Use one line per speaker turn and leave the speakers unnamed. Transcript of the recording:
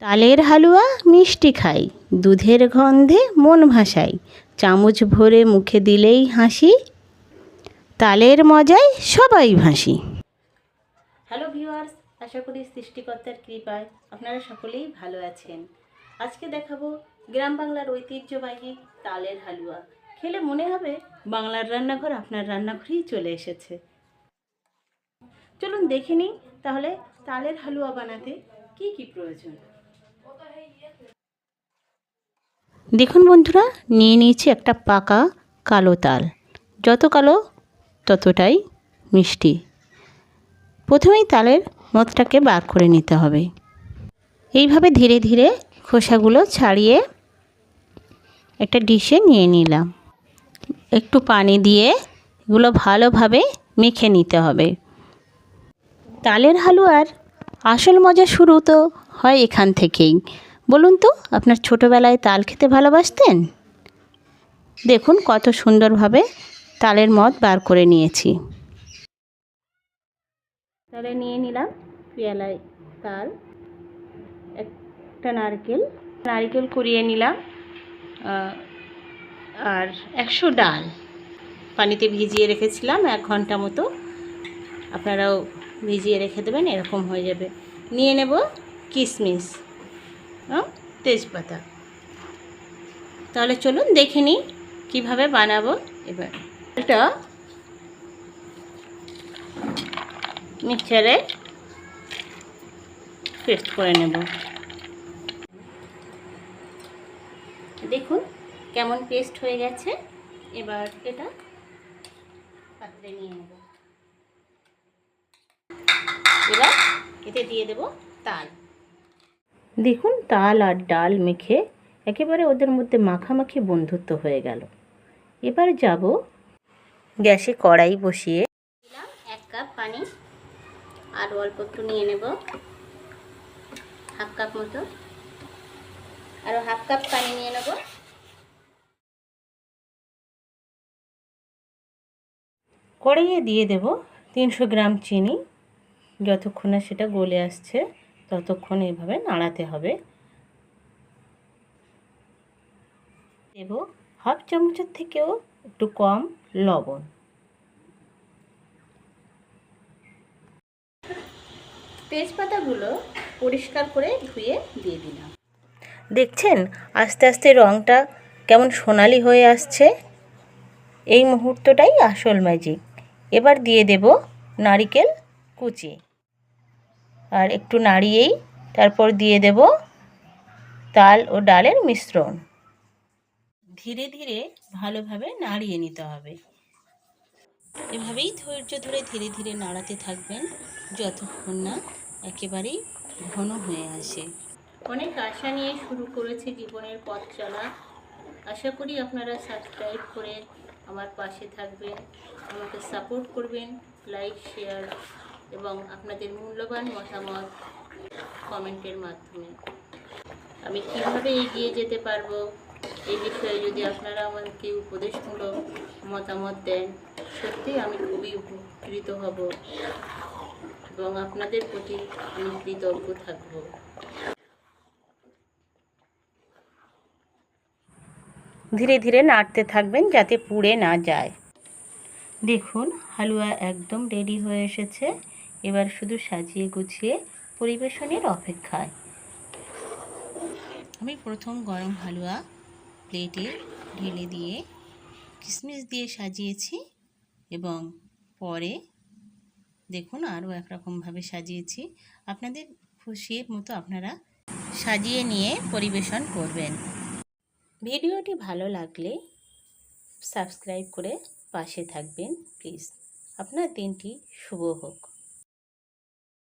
তালের হালুয়া মিষ্টি খাই, দুধের গন্ধে মন ভাসাই, চামচ ভরে মুখে দিলেই হাসি, তালের মজায় সবাই ভাসি। হ্যালো ভিউয়ার্স, আশা করি সৃষ্টিকর্তার কৃপায় আপনারা সকলেই ভালো আছেন। আজকে দেখাবো গ্রাম বাংলার ঐতিহ্যবাহী তালের হালুয়া। খেলে মনে হবে বাংলার রান্নাঘর আপনার রান্নাঘরেই চলে এসেছে। চলুন দেখে নিই তাহলে তালের হালুয়া বানাতে কি কি প্রয়োজন। দেখুন বন্ধুরা, নিয়ে নিয়েছি একটা পাকা কালো তাল। যত কালো ততটাই মিষ্টি। প্রথমেই তালের মদটাকে বার করে নিতে হবে। এইভাবে ধীরে ধীরে খোসাগুলো ছাড়িয়ে একটা ডিশে নিয়ে নিলাম। একটু পানি দিয়ে এগুলো ভালোভাবে মেখে নিতে হবে। তালের হালুয়ার আসল মজা শুরু তো হয় এখান থেকেই। বলুন তো, আপনার ছোটোবেলায় তাল খেতে ভালোবাসতেন? দেখুন কত সুন্দরভাবে তালের মদ বার করে নিয়েছি। তাহলে নিয়ে নিলাম পেয়ালায় তাল, একটা নারকেল কুড়িয়ে নিলাম, আর 100 ডাল পানিতে ভিজিয়ে রেখেছিলাম 1 ঘন্টা মতো। আপনারাও ভিজিয়ে রেখে দেবেন, এরকম হয়ে যাবে। নিয়ে নেব কিশমিশ, তেজপাতা। তাহলে চলুন দেখে নিই কীভাবে বানাবো। এবার এটা মিক্সারে পেস্ট করে নেব। দেখুন কেমন পেস্ট হয়ে গেছে। এবার এটা পাত্রে নিয়ে নেব। এবার এতে দিয়ে দেব তাল। দেখুন তাল আর ডাল মেখে একেবারে ওদের মধ্যে মাখামাখি বন্ধুত্ব হয়ে গেল। এবার যাব গ্যাসে কড়াই বসিয়ে দিলাম 1 কাপ পানি, আর অল্প একটু নিয়ে নেব, 1/2 কাপ মতো। আরও 1/2 কাপ পানি নিয়ে নেব। কড়াইয়ে দিয়ে দেব 300 গ্রাম চিনি। যতক্ষণ না সেটা গলে আসছে ততক্ষণ এভাবে নাড়াতে হবে। দেব 1/2 চামচের থেকেও একটু কম লবণ। তেজপাতাগুলো পরিষ্কার করে ধুয়ে দিয়ে দিলাম। দেখছেন আস্তে আস্তে রঙটা কেমন সোনালি হয়ে আসছে। এই মুহূর্তটাই আসল ম্যাজিক। এবার দিয়ে দেব নারকেল কুচি, আর একটু নাড়িয়েই তারপর দিয়ে দেব তাল ও ডালের মিশ্রণ। ধীরে ধীরে ভালোভাবে নাড়িয়ে নিতে হবে। এভাবেই ধৈর্য ধরে ধীরে ধীরে নাড়াতে থাকবেন যতক্ষণ না একেবারেই ঘন হয়ে আসে। অনেক আশা নিয়ে শুরু করেছি জীবনের পথ চলা। আশা করি আপনারা সাবস্ক্রাইব করে আমার পাশে থাকবেন, আমাকে সাপোর্ট করবেন, লাইক, শেয়ার এবং আপনাদের মূল্যবান মতামত কমেন্টের মাধ্যমে। আমি কীভাবে এগিয়ে যেতে পারবো এই বিষয়ে যদি আপনারা আমাকে উপদেশমূলক মতামত দেন, সত্যিই আমি খুবই উপকৃত হব এবং আপনাদের প্রতি আমি কৃতজ্ঞ থাকব। ধীরে ধীরে নাড়তে থাকবেন যাতে পুড়ে না যায়। দেখুন হালুয়া একদম রেডি হয়ে এসেছে। এবার শুধু সাজিয়ে গুছিয়ে পরিবেশনের অপেক্ষায়। আমি প্রথম গরম হালুয়া প্লেটে ঢেলে দিয়ে কিশমিশ দিয়ে সাজিয়েছি এবং পরে দেখুন আরও একরকমভাবে সাজিয়েছি। আপনাদের খুশির মতো আপনারা সাজিয়ে নিয়ে পরিবেশন করবেন। ভিডিওটি ভালো লাগলে সাবস্ক্রাইব করে পাশে থাকবেন প্লিজ। আপনার দিনটি শুভ হোক।